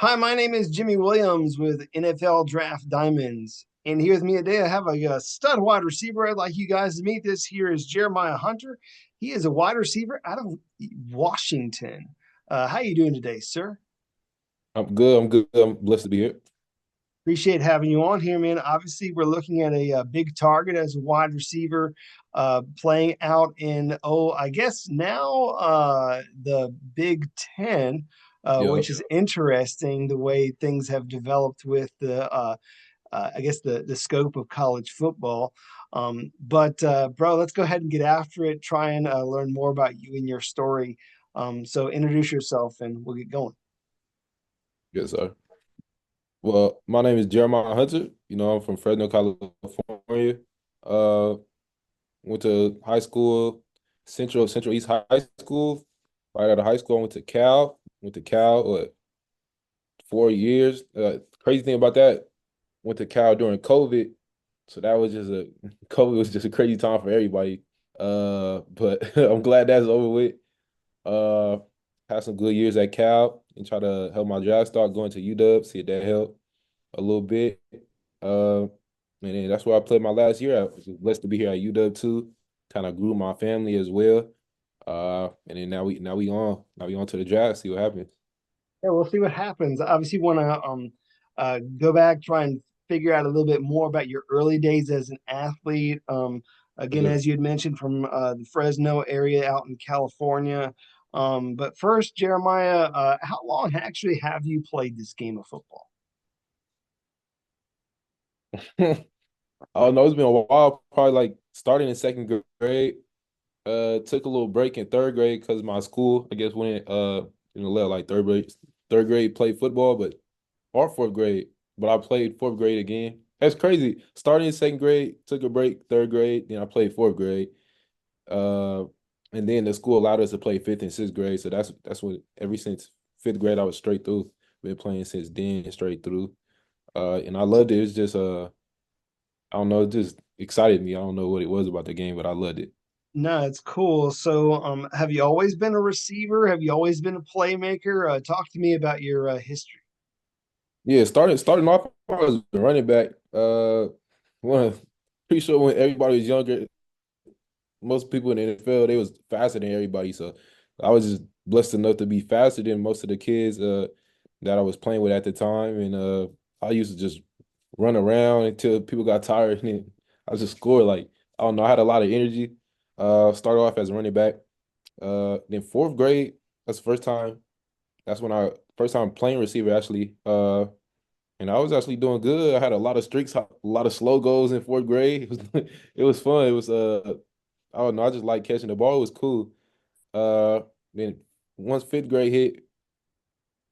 Hi, my name is Jimmy Williams with NFL Draft Diamonds. And here with me today, I have a stud wide receiver. I'd like you guys to meet. This here is Jeremiah Hunter. He is a wide receiver out of Washington. How you doing today, sir? I'm good. I'm good. I'm blessed to be here. Appreciate having you on here, man. Obviously, we're looking at a big target as a wide receiver, playing out in I guess now the Big Ten, which Yep. is interesting the way things have developed with the I guess the scope of college football. But bro, let's go ahead and get after it. Try and learn more about you and your story. So introduce yourself, and we'll get going. Yes, sir. Well, my name is Jeremiah Hunter. I'm from Fresno, California. Uh, Went to high school, Central East High School. Right out of high school, I went to Cal. Went to Cal, 4 years. Crazy thing about that, went to Cal during COVID. So that was just a COVID was just a crazy time for everybody. But I'm glad that's over with. Uh, had some good years at Cal and try to help my draft stock going to UW, see if that helped a little bit. And then that's where I played my last year. I was blessed to be here at UW too. Kind of grew my family as well. And then now we on to the draft, see what happens. Yeah, we'll see what happens. Obviously, want to go back, try and figure out a little bit more about your early days as an athlete. Again, Sure. as you had mentioned, from the Fresno area out in California. But first, Jeremiah, how long actually have you played this game of football? Oh no, it's been a while. Probably like starting in second grade. Took a little break in third grade because my school, I guess, went let like third grade play football, but or fourth grade. But I played fourth grade again. That's crazy. Starting in second grade, took a break, third grade, then I played fourth grade. Uh, and then the school allowed us to play fifth and sixth grade. So that's when ever since fifth grade I was straight through. Been playing since then straight through. And I loved it. It's just I don't know, it just excited me. I don't know what it was about the game, but I loved it. No, it's cool. So, have you always been a receiver? Have you always been a playmaker? Talk to me about your history. Yeah, starting off, I was a running back. One pretty sure when everybody was younger, most people in the NFL they was faster than everybody. So I was just blessed enough to be faster than most of the kids that I was playing with at the time, and I used to just run around until people got tired, and then I just scored like I don't know. I had a lot of energy. Started off as a running back. Then fourth grade, that's the first time. That's when I first time playing receiver actually. And I was actually doing good. I had a lot of streaks, a lot of slow goals in fourth grade. It was fun. It was I don't know, I just like catching the ball. It was cool. Then once fifth grade hit,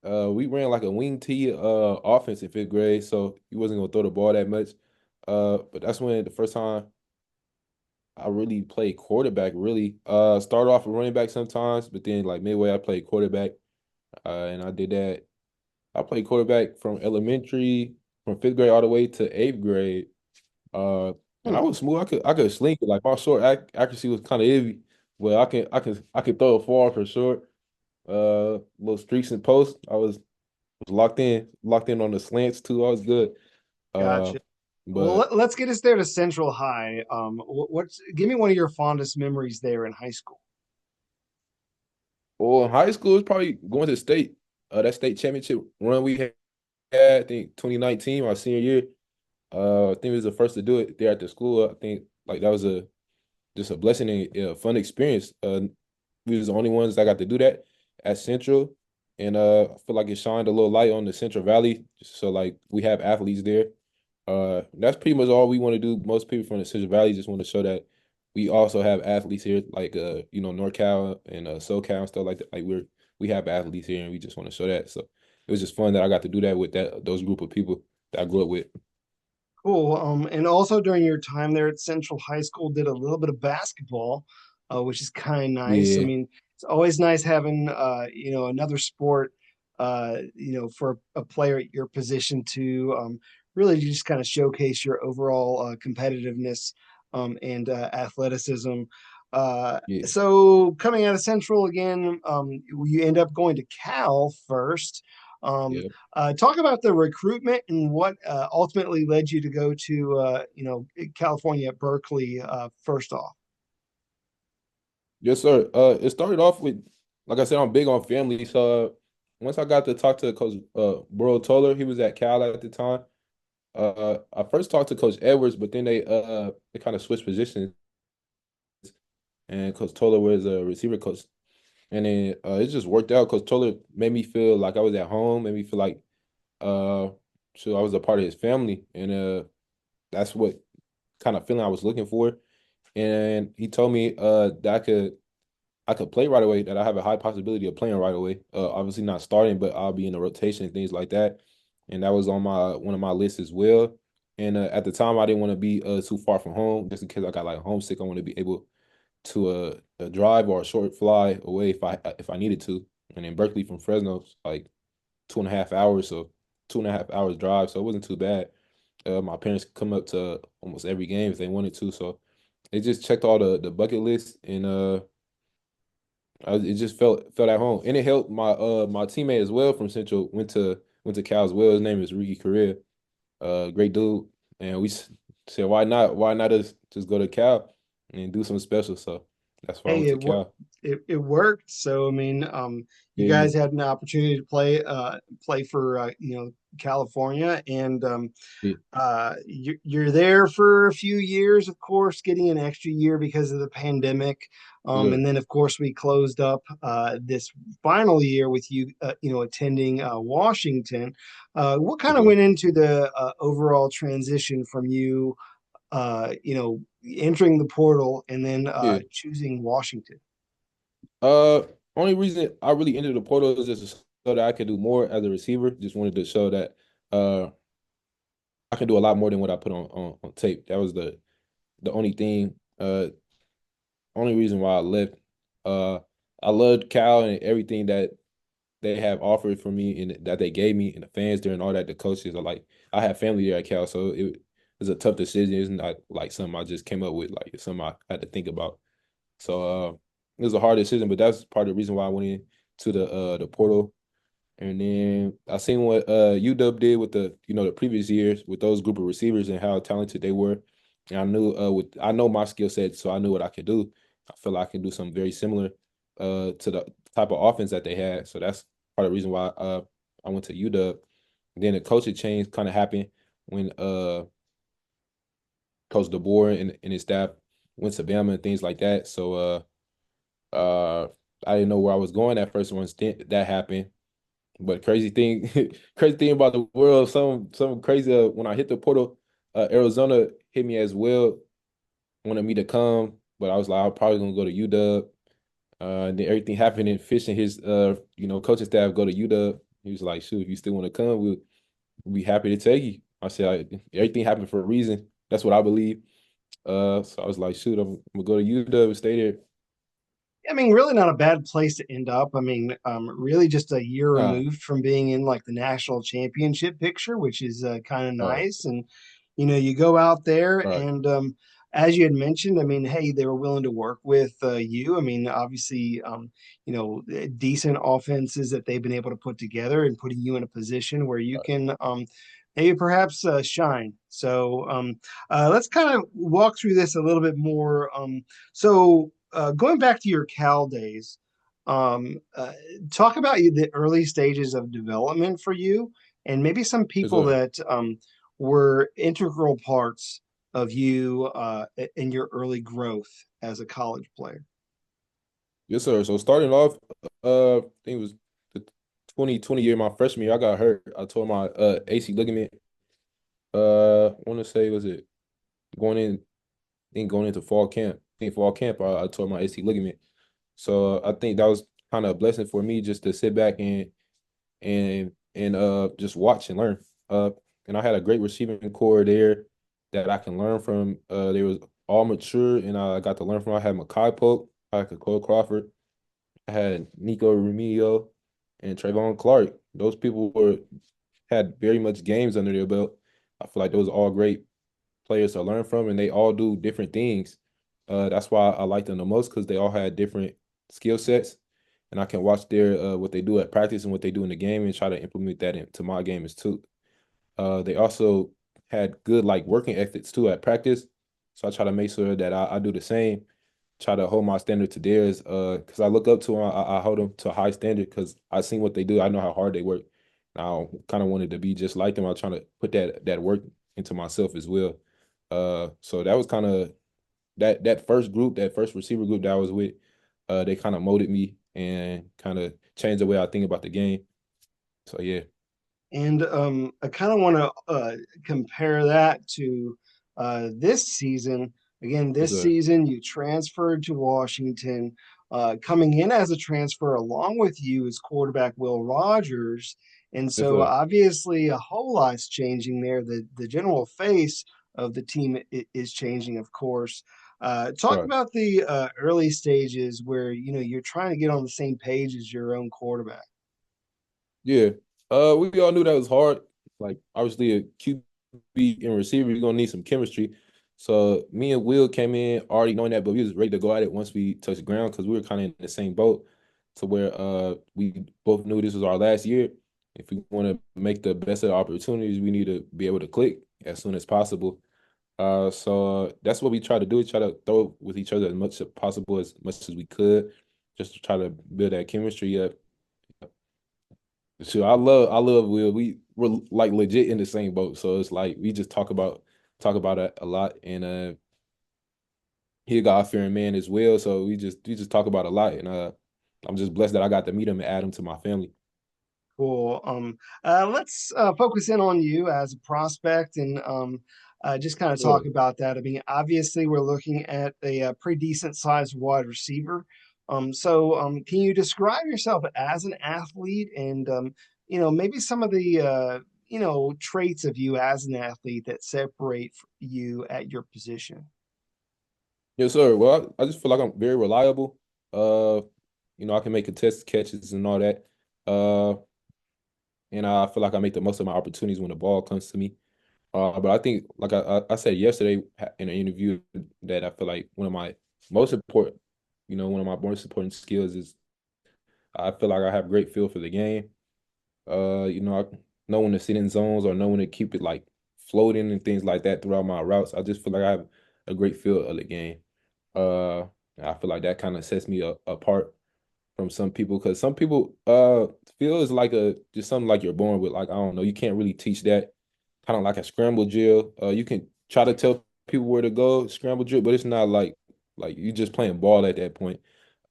we ran like a wing T offense in fifth grade, so he wasn't gonna throw the ball that much. But that's when the first time I really played quarterback, really. Started off a running back sometimes, but then like midway I played quarterback. And I did that. I played quarterback from elementary, from fifth grade all the way to eighth grade. And I Hmm. was smooth. I could slink it. Like my short accuracy was kind of iffy. Well, I can throw a far for short. Little streaks and posts. I was locked in on the slants too. I was good. Uh, Gotcha. Well, but let's get us there to Central High. What's give me one of your fondest memories there in high school? well, in high school it's probably going to state. That state championship run we had, I think 2019, my senior year. I think we was the first to do it there at the school. I think like that was a just a blessing and a fun experience. We was the only ones that got to do that at Central, and I feel like it shined a little light on the Central Valley. Just so like we have athletes there. That's pretty much all we want to do. Most people from the Central Valley just want to show that we also have athletes here, like NorCal and SoCal and stuff like that. Like we have athletes here, and we just want to show that. So it was just fun that I got to do that with those group of people that I grew up with. Cool. And also during your time there at Central High School, did a little bit of basketball, which is kind of nice. I Yeah, mean, it's always nice having another sport, for a player at your position to really just kind of showcase your overall competitiveness and athleticism. yeah. So coming out of Central again, you end up going to Cal first. Um, Yeah. Talk about the recruitment and what ultimately led you to go to California at Berkeley first off. Yes, sir. It started off with, like I said, I'm big on family. So once I got to talk to Coach Burrow Toller, he was at Cal at the time. I first talked to Coach Edwards, but then they kind of switched positions, and Coach Toller was a receiver coach. And then it just worked out. Coach Toller made me feel like I was at home, made me feel like uh so I was a part of his family. And that's what kind of feeling I was looking for. And he told me that I could play right away, that I have a high possibility of playing right away. Obviously not starting, but I'll be in the rotation and things like that. And that was on my one of my lists as well. And at the time, I didn't want to be too far from home, just in case I got like homesick. I want to be able to drive or a short fly away if I needed to. And in Berkeley from Fresno, it's like 2.5 hours, so 2.5 hours drive, so it wasn't too bad. My parents could come up to almost every game if they wanted to, so they just checked all the bucket list, and it just felt at home, and it helped my teammate as well from Central went to Cal as well. His name is Ricky Correa, great dude, and said why not just go to Cal and do something special. So that's why I Hey, went to Cal. it worked. So I mean, you Yeah, yeah, guys had an opportunity to play for California, and yeah, you're there for a few years, of course, getting an extra year because of the pandemic. yes, sir. And then, of course, we closed up this final year with you, attending Washington. What kind Yes, of sir. went into the overall transition from you, entering the portal and then Yeah. choosing Washington? Uh, Only reason I really entered the portal is just so that I could do more as a receiver. Just wanted to show that uh I can do a lot more than what I put on tape. That was the only thing. Only reason why I left. Uh, I loved Cal and everything that they have offered for me and that they gave me, and the fans there and all that. The coaches are like, I have family there at Cal, so it was a tough decision. It's not like something I just came up with. Like it's something I had to think about. So it was a hard decision, but that's part of the reason why I went into the portal. And then I seen what UW did with the previous years with those group of receivers and how talented they were. And I know my skill set, so I knew what I could do. I feel like I can do something very similar to the type of offense that they had. So that's part of the reason why I went to UW. Then the coaching change kind of happened when Coach DeBoer and his staff went to Bama and things like that. So I didn't know where I was going at first once that happened. But crazy thing, crazy thing about the world, some crazy. When I hit the portal, Arizona hit me as well, wanted me to come, but I was like, I'm probably gonna go to UW. And then everything happened, and Fish and his coaching staff go to UW. He was like, shoot, if you still want to come, we'll be happy to take you. I said, everything happened for a reason. That's what I believe. So I was like, shoot, I'm gonna go to UW and stay there. I mean, really not a bad place to end up. I mean, really just a year Uh, removed from being in like the national championship picture, which is kind of uh, nice. And, you go out there right, and, as you had mentioned, I mean, hey, they were willing to work with you. I mean, obviously, decent offenses that they've been able to put together and putting you in a position where you right. can maybe perhaps shine. So let's kind of walk through this a little bit more. Going back to your Cal days, um, uh, talk about the early stages of development for you, and maybe some Yes, people sir. that were integral parts of you in your early growth as a college player. Yes, sir. So starting off, I think it was the 2020 year, my freshman year, I got hurt. I tore my AC ligament. I want to say was it going in, going into fall camp. I think fall camp, I tore my AC ligament. So I think that was kind of a blessing for me just to sit back and just watch and learn. Uh, and I had a great receiving core there that I can learn from. They was all mature, and I got to learn from. I had Makai Polk, I had Cole Crawford. I had Nico Remigio and Trayvon Clark. Those people had very much games under their belt. I feel like those are all great players to learn from, and they all do different things. That's why I like them the most because they all had different skill sets, and I can watch their what they do at practice and what they do in the game and try to implement that into my game as too. They also had good like working ethics too at practice, so I try to make sure that I do the same. Try to hold my standard to theirs, because I look up to them. I hold them to a high standard because I seen what they do. I know how hard they work. I kind of wanted to be just like them. I'm trying to put that work into myself as well. So that was kind of that first group, that first receiver group that I was with. They kind of molded me and kind of changed the way I think about the game. So yeah, And I kind of want to compare that to this season. Again, yes this sir, season you transferred to Washington. Coming in as a transfer along with you is quarterback Will Rogers. And yes so sir, obviously a whole lot's changing there. The general face of the team is changing, of course. Talk right. about the early stages where you're trying to get on the same page as your own quarterback. Yeah. We all knew that was hard. Like obviously a QB and receiver, you're gonna need some chemistry. So me and Will came in already knowing that, but we was ready to go at it once we touched the ground because we were kind of in the same boat to where we both knew this was our last year. If we want to make the best of the opportunities, we need to be able to click as soon as possible. So that's what we try to do. Try to throw with each other as much as possible, as much as we could, just to try to build that chemistry up. Sure, I love Will. We're like legit in the same boat. So it's like we just talk about it a lot. And he a God-fearing man as well. So we just talk about a lot. And I'm just blessed that I got to meet him and add him to my family. Cool. Let's focus in on you as a prospect and just kind of talk Sure. about that. I mean, obviously, we're looking at a, pretty decent sized wide receiver. So, can you describe yourself as an athlete and, maybe some of the, traits of you as an athlete that separate you at your position? Yes, sir. Well, I just feel like I'm very reliable. Uh, I can make contested catches and all that. Uh, and I feel like I make the most of my opportunities when the ball comes to me. But I think, like I said yesterday in an interview, that I feel like most important, one of my most important skills is I feel like I have great feel for the game. I know when to sit in zones or know when to keep it like floating and things like that throughout my routes. I just feel like I have a great feel of the game. Uh, I feel like that kind of sets me apart from some people because some people feel is like a just something like you're born with. Like I don't know, you can't really teach that. Kind of like a scramble drill. You can try to tell people where to go, scramble drill, but it's not like you just playing ball at that point.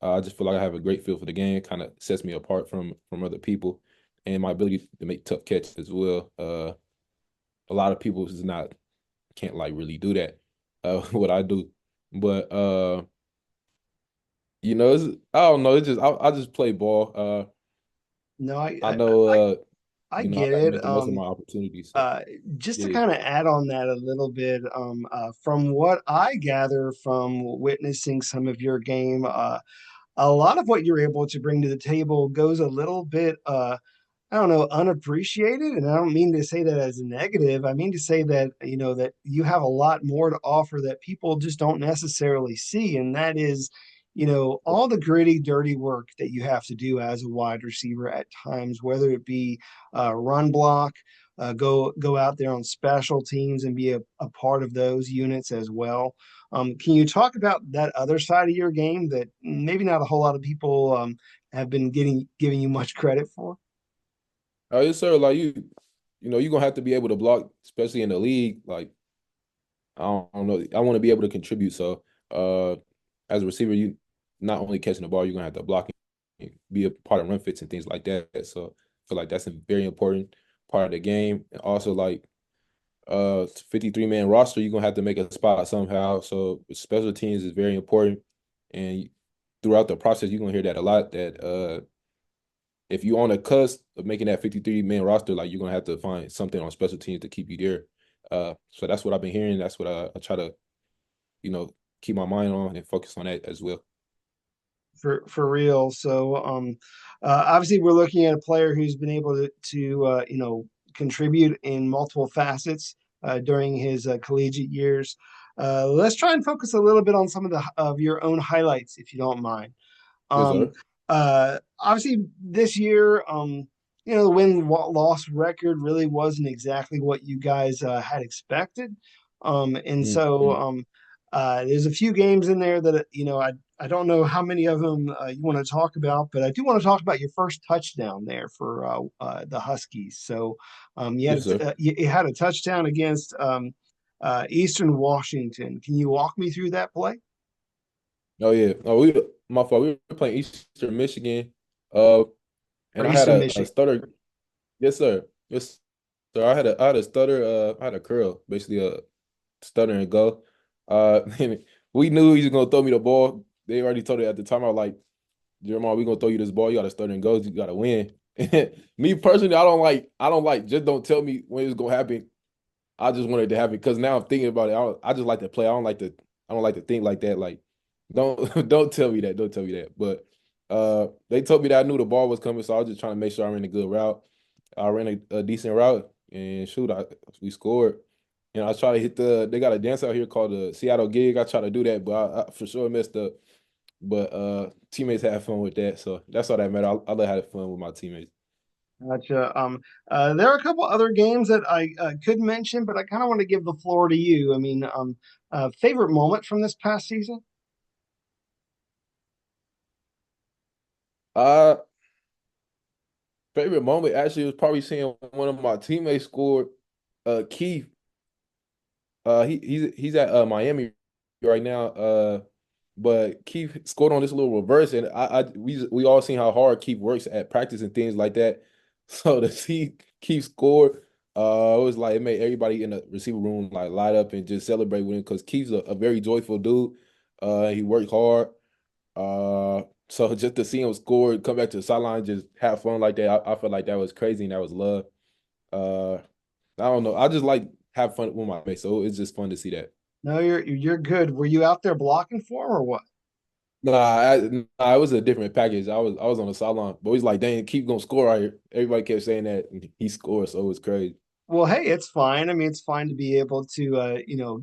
I just feel like I have a great feel for the game. Kind of sets me apart from other people, and my ability to make tough catches as well. A lot of people is not can't like really do that. What I do, but I don't know. It's just I just play ball. No, I know I I get got to it. make the most of my opportunities. So Uh, just to yeah, kind of add on that a little bit, from what I gather from witnessing some of your game, a lot of what you're able to bring to the table goes a little bit, I don't know, unappreciated. And I don't mean to say that as a negative. I mean to say that, that you have a lot more to offer that people just don't necessarily see. And that is, all the gritty, dirty work that you have to do as a wide receiver at times, whether it be run block, go out there on special teams and be a part of those units as well. Can you talk about that other side of your game that maybe not a whole lot of people have been giving you much credit for? yes sir. Like you're gonna have to be able to block, especially in the league. Like I don't know, I want to be able to contribute. So as a receiver, you not only catching the ball, you're gonna have to block and be a part of run fits and things like that. So I feel like that's a very important part of the game. And also like 53-man roster, you're gonna have to make a spot somehow. So special teams is very important. And throughout the process, you're gonna hear that a lot. That if you're on the cusp of making that 53-man roster, like you're gonna have to find something on special teams to keep you there. So that's what I've been hearing. That's what I try to, you know, keep my mind on and focus on that as well. For real. So obviously we're looking at a player who's been able to contribute in multiple facets during his collegiate years. Let's try and focus a little bit on some of your own highlights, if you don't mind. Yes, Um, sir. Obviously this year, the win loss record really wasn't exactly what you guys had expected. And so Mhm. there's a few games in there that I don't know how many of them you want to talk about, but I do want to talk about your first touchdown there for the Huskies. So Yes, sir. you had a touchdown against Eastern Washington. Can you walk me through that play? Oh yeah. Oh, my fault. We were playing Eastern Michigan. Uh, Or and I had Eastern a Michigan? stutter. Yes, sir. Yes, sir. I had a stutter. I had a curl, basically a stutter and go. And we knew he was gonna throw me the ball. They already told it at the time. I was like, Jeremiah, we gonna throw you this ball. You gotta stutter and go. You gotta win. Me personally, I don't like. Just don't tell me when it's gonna happen. I just wanted to have it because now I'm thinking about it. I just like to play. I don't like to think like that. Like, don't don't tell me that. Don't tell me that. But they told me that I knew the ball was coming, so I was just trying to make sure I ran a good route. I ran a decent route, and shoot, we scored. And I try to hit they got a dance out here called the Seattle gig. I try to do that, but I for sure messed up. But teammates had fun with that, so that's all that mattered. I let have fun with my teammates. Gotcha. There are a couple other games that I could mention, but I kind of want to give the floor to you. I mean, favorite moment from this past season? Uh Favorite moment actually was probably seeing one of my teammates score. Keith. He's at Miami right now. But Keith scored on this little reverse, and we all seen how hard Keith works at practice and things like that. So to see Keith score, it was like it made everybody in the receiver room like light up and just celebrate with him because Keith's a very joyful dude. He worked hard. So just to see him score, come back to the sideline, just have fun like that, I felt like that was crazy and that was love. Uh, I don't know. I just like have fun with my mates, so it's just fun to see that. No, you're good. Were you out there blocking for him or what? Nah, it was a different package. I was on the sideline, but he's like, "Dang, keep gonna score right here." Everybody kept saying that, and he scored, so it was crazy. Well, hey, it's fine. I mean, it's fine to be able to,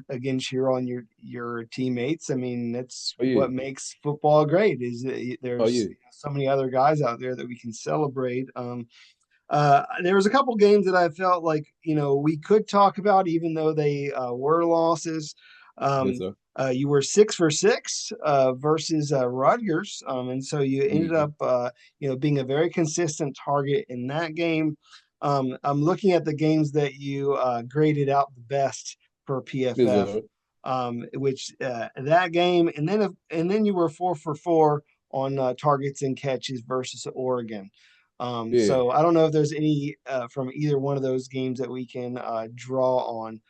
again, cheer on your teammates. I mean, that's Oh yeah, what makes football great. Is that oh there's yeah, so many other guys out there that we can celebrate. There was a couple games that I felt like we could talk about, even though they were losses. yes Um, sir. you were 6 for 6 versus Rutgers, and so you ended Mhm. up being a very consistent target in that game. I'm looking at the games that you graded out the best for Yes PFF, sir. which that game, and then you were 4 for 4 on targets and catches versus Oregon. Yeah. So I don't know if there's any from either one of those games that we can draw on.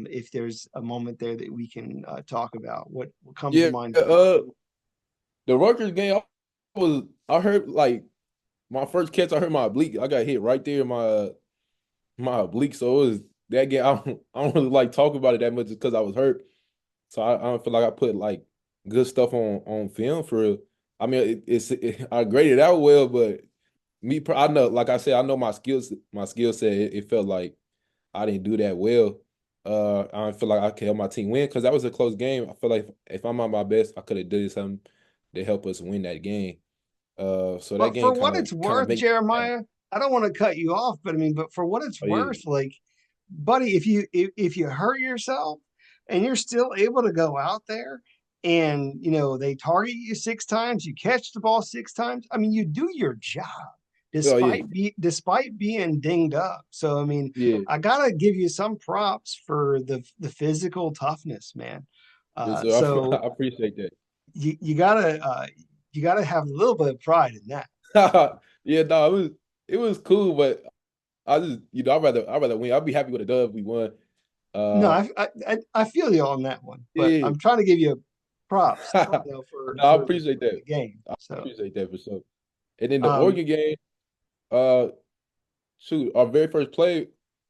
If there's a moment there that we can talk about, what comes to Yeah. mind for you? The Rutgers game, I heard like my first catch. I heard my oblique. I got hit right there in my oblique. So it was that game. I don't really like talk about it that much just because I was hurt. So I don't feel like I put like good stuff on film for real. I mean, I graded out well, but I know, like I said, I know my skill set. It felt like I didn't do that well. I don't feel like I could help my team win because that was a close game. I feel like if I'm at my best, I could have did something to help us win that game. So that But game for kind what of it's kind of worth, make me mad. Jeremiah, I don't want to cut you off, but I mean, but for what it's Oh yeah, worth, like, buddy, if you hurt yourself and you're still able to go out there and they target you 6 times, you catch the ball 6 times. I mean, you do your job oh yeah, despite being dinged up. So I mean, yeah. I gotta give you some props for the physical toughness, man. Yes, sir. So I appreciate that. you gotta have a little bit of pride in that. Yeah, no, it was cool, but I just I'd rather win. I'd be happy with a dub if we won. No, Uh, I feel you on that one, but yeah. I'm trying to give you props, No, I appreciate for that. the game. I So, appreciate that for sure. And then the um, Oregon game, uh, shoot, our very first play,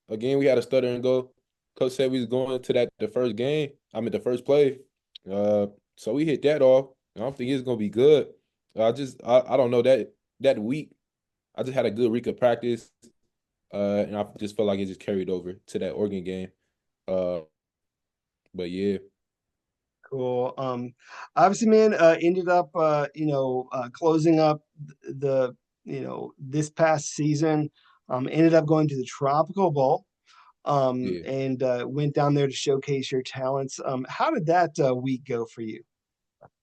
again, we had a stutter and go. Coach said we was going to the first game. I mean the first play. Uh, so we hit that off. I don't think it's gonna be good. I don't know that week. I just had a good week of practice. And I just felt like it just carried over to that Oregon game. Uh, but yeah, Cool. Obviously, man, ended up, closing up this past season. Ended up going to the Tropical Bowl. Yeah. And went down there to showcase your talents. How did that week go for you?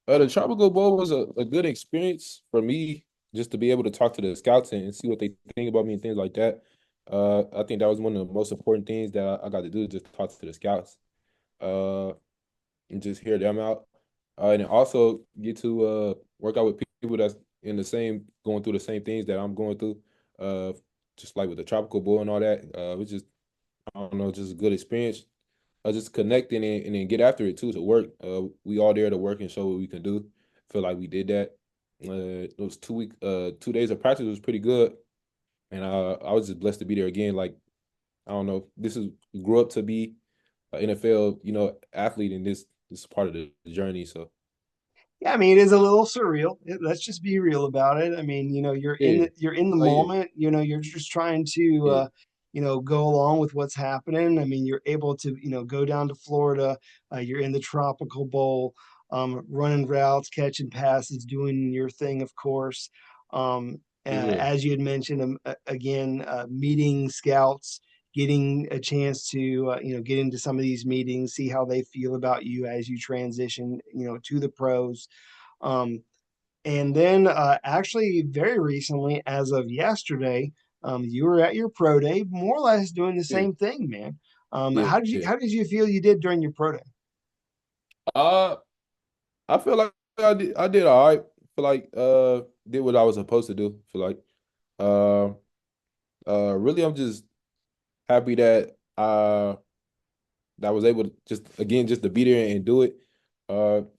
The Tropical Bowl was a good experience for me just to be able to talk to the scouts and see what they think about me and things like that. I think that was one of the most important things that I got to do, just talk to the scouts, uh, and just hear them out. And then also get to work out with people that's in the same, going through the same things that I'm going through. Uh, just like with the Tropical Bowl and all that. It was just, I don't know, just a good experience. Just connecting and then get after it too to work. We all there to work and show what we can do. Feel like we did that. Those 2 week, 2 days of practice was pretty good, and I was just blessed to be there again. Like I don't know, this is grew up to be an NFL, athlete, and this is part of the journey. So Yeah, I mean, it is a little surreal. Let's just be real about it. I mean, yeah, you're in the oh yeah, moment. You're just trying to yeah, go along with what's happening. I mean, you're able to go down to Florida. You're in the Tropical Bowl, running routes, catching passes, doing your thing, of course. yeah, As you had mentioned, again, meeting scouts, getting a chance to get into some of these meetings, see how they feel about you as you transition to the pros. um, and then actually very recently, as of yesterday, you were at your pro day, more or less doing the yeah, same thing, man. yeah, yeah. How did you feel you did during your pro day? Uh, I feel like I did all right. Feel like did what I was supposed to do. Feel like uh really I'm just happy that I was able to just to be there and do it,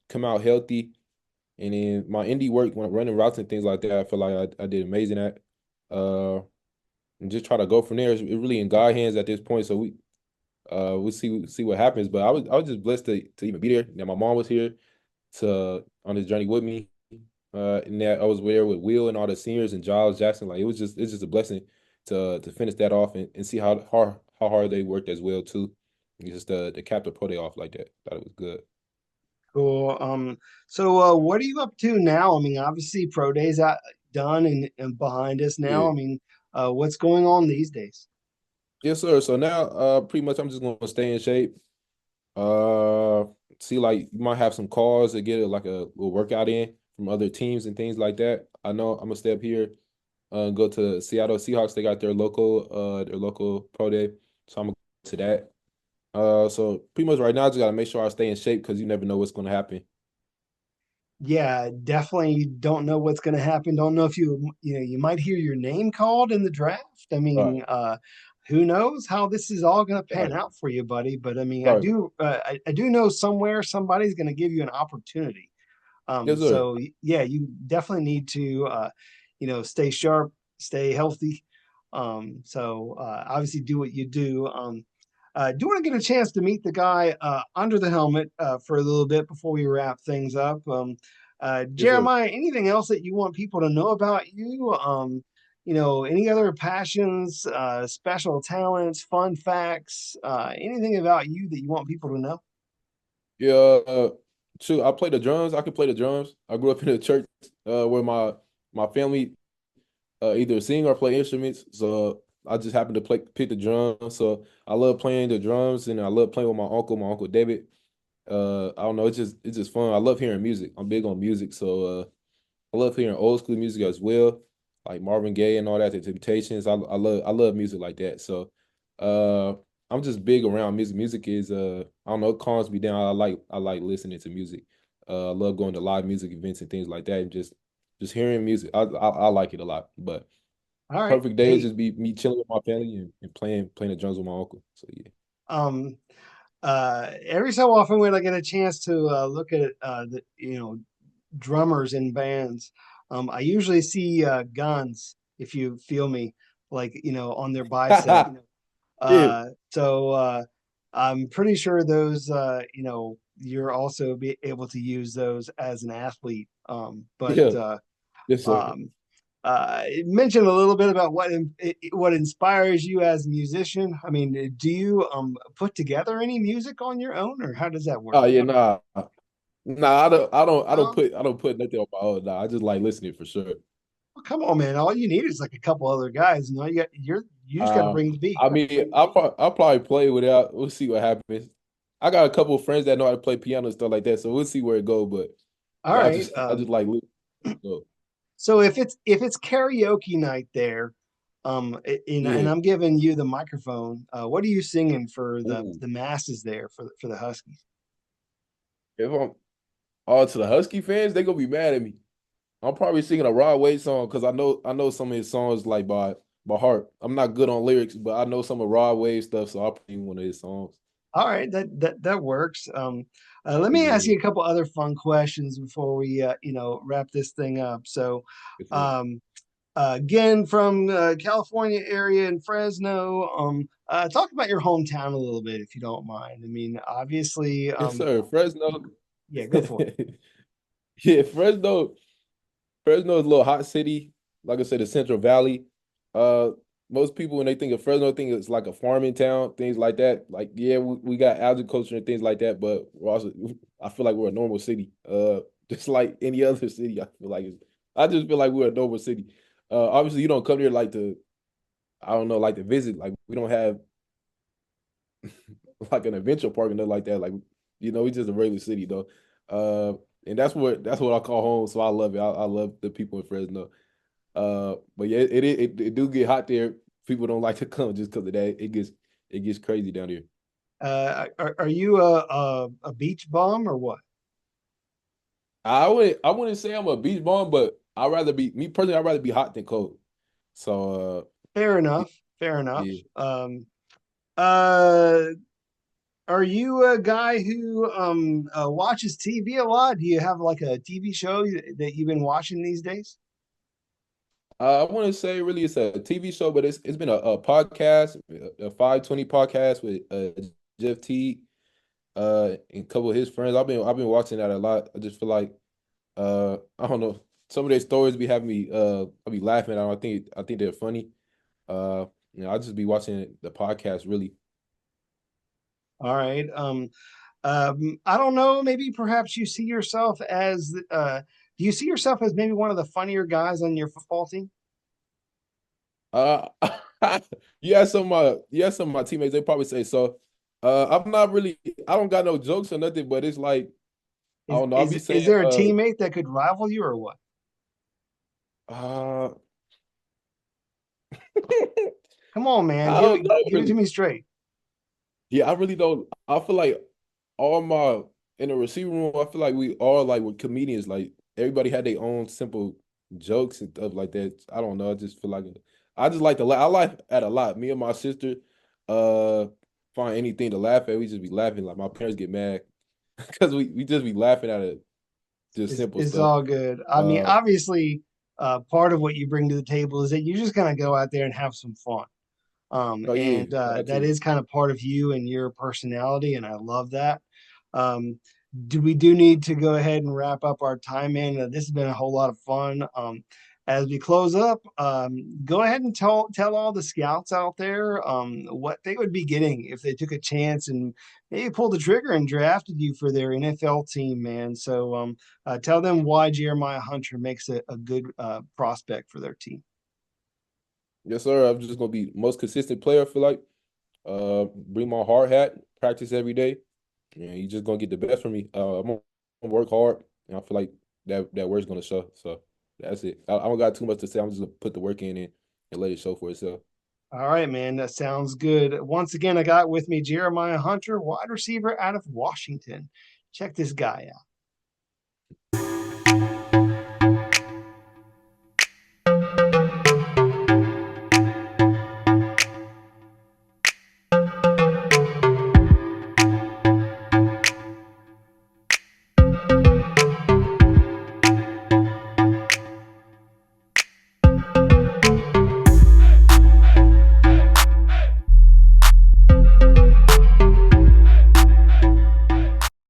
come out healthy, and then my indie work when running routes and things like that. I feel like I did amazing at, uh, and just try to go from there. It's really in God's hands at this point. So we'll see what happens. But I was just blessed to even be there. That my mom was here to on this journey with me. And that I was there with Will and all the seniors and Giles Jackson. Like it's just a blessing to finish that off and see how hard they worked as well too. And just to cap the pro day off like that. Thought it was good. Cool. So what are you up to now? I mean, obviously pro days out done and behind us now. Yeah. I mean, what's going on these days? Yes, sir. So now pretty much I'm just gonna stay in shape. Uh See, like you might have some calls to get like a little workout in from other teams and things like that. I know I'm gonna stay up here, go to Seattle Seahawks. They got their local pro day. So I'm gonna go to that. So pretty much right now, I just gotta make sure I stay in shape because you never know what's gonna happen. Yeah, definitely don't know what's going to happen. Don't know if you might hear your name called in the draft. I Right, mean, who knows how this is all going to pan right, out for you, buddy. But I mean, right. I do know somewhere somebody's going to give you an opportunity. Yes, sir. So yeah, you definitely need to, stay sharp, stay healthy. Obviously do what you do. Do want to get a chance to meet the guy under the helmet for a little bit before we wrap things up. Yes, sir. Jeremiah, anything else that you want people to know about you? Any other passions, special talents, fun facts, anything about you that you want people to know? Yeah. Shoot, I play the drums. I can play the drums. I grew up in a church where my family either sing or play instruments. So I just happened to pick the drums. So I love playing the drums and I love playing with my uncle David. I don't know, it's just fun. I love hearing music. I'm big on music, so I love hearing old school music as well, like Marvin Gaye and all that, the Temptations. I love music like that. So uh I'm just big around music. Music is I don't know, it calms me down. I like listening to music. I love going to live music events and things like that and just hearing music. I like it a lot. But All right. perfect day is Hey, just be me chilling with my family and playing the drums with my uncle. So yeah. um, every so often when I get a chance to look at the drummers in bands, I usually see guns, if you feel me, like on their bicep. Yeah, I'm pretty sure those you're also be able to use those as an athlete. yeah, yes, sir. Um, Mention a little bit about what inspires you as a musician. I mean, do you put together any music on your own, or how does that work? Oh yeah, nah. Nah, No? I don't put nothing on my own. Nah, I just like listening for sure. Well, come on, man. All you need is like a couple other guys. You just got to Uh, bring the beat. I mean, I'll probably play without. We'll see what happens. I got a couple of friends that know how to play piano and stuff like that, so we'll see where it goes. But All yeah, right. I just like listening. So, So if it's karaoke night there, and yeah. I'm giving you the microphone, what are you singing for Ooh. the masses there for the Huskies? If I'm all to the Husky fans, they gonna be mad at me. I'm probably singing a Rod Wave song because I know some of his songs like by heart. I'm not good on lyrics, but I know some of Rod Wave stuff, so I'll play one of his songs. All right, that works. Let me ask Yeah, you a couple other fun questions before we wrap this thing up. So, yes, sir. um, again from California area in Fresno, talk about your hometown a little bit if you don't mind. I mean, obviously, Yes, sir. Fresno. yeah, go for it. Yeah, Fresno is a little hot city. Like I said, the Central Valley. Uh, Most people when they think of Fresno, think it's like a farming town, things like that. Like, yeah, we got agriculture and things like that, but we're also, I feel like we're a normal city. Just like any other city. I just feel like we're a normal city. Obviously, you don't come here like to, I don't know, like to visit. Like, we don't have like an adventure park and nothing like that. Like, we just a regular city though. And that's what I call home. So I love it. I love the people in Fresno. But yeah, it do get hot there. People don't like to come just because of that. It gets crazy down here. Are you a beach bum or what? I wouldn't say I'm a beach bum, but I'd rather be me personally. I'd rather be hot than cold. So Fair yeah, enough. Fair enough. yeah. Uh, are you a guy who watches TV a lot? Do you have like a TV show that you've been watching these days? I want to say really it's a TV show, but it's been a podcast, a 520 podcast with Jeff T and a couple of his friends. I've been watching that a lot. I just feel like I don't know, some of their stories be having me I be laughing at them. I think they're funny. Uh I just be watching the podcast really. All right. I don't know. Maybe perhaps you see yourself as do you see yourself as maybe one of the funnier guys on your football team? Uh some of my teammates they probably say so. I'm not really I don't got no jokes or nothing, but it's like I Is don't know. I'll is be is saying there a teammate that could rival you or what? uh Come on, man. I don't know Give it to really. me straight. Yeah, I really don't. I feel like all my in the receiver room, I feel like we all like were comedians. Like everybody had their own simple jokes and stuff like that. I don't know. I just feel like I just like to laugh. I laugh at a lot. Me and my sister uh find anything to laugh at. We just be laughing. Like my parents get mad because we just be laughing at it. Just simple It's stuff. all good. I mean, Uh obviously, part of what you bring to the table is that you just kind of go out there and have some fun. oh yeah, And that that too. is kind of part of you and your personality, and I love that. Um, we do need to go ahead and wrap up our time in. This has been a whole lot of fun. As we close up, go ahead and tell all the scouts out there what they would be getting if they took a chance and maybe pulled the trigger and drafted you for their NFL team, man. So tell them why Jeremiah Hunter makes a good prospect for their team. Yes, sir. I'm just gonna be most consistent player. I feel like bring my hard hat, practice every day. Yeah, you just gonna get the best from me. Gonna work hard, and I feel like that work's gonna show. So that's it. I don't got too much to say. I'm just gonna put the work in and let it show for itself. All right, man. That sounds good. Once again, I got with me Jeremiah Hunter, wide receiver out of Washington. Check this guy out.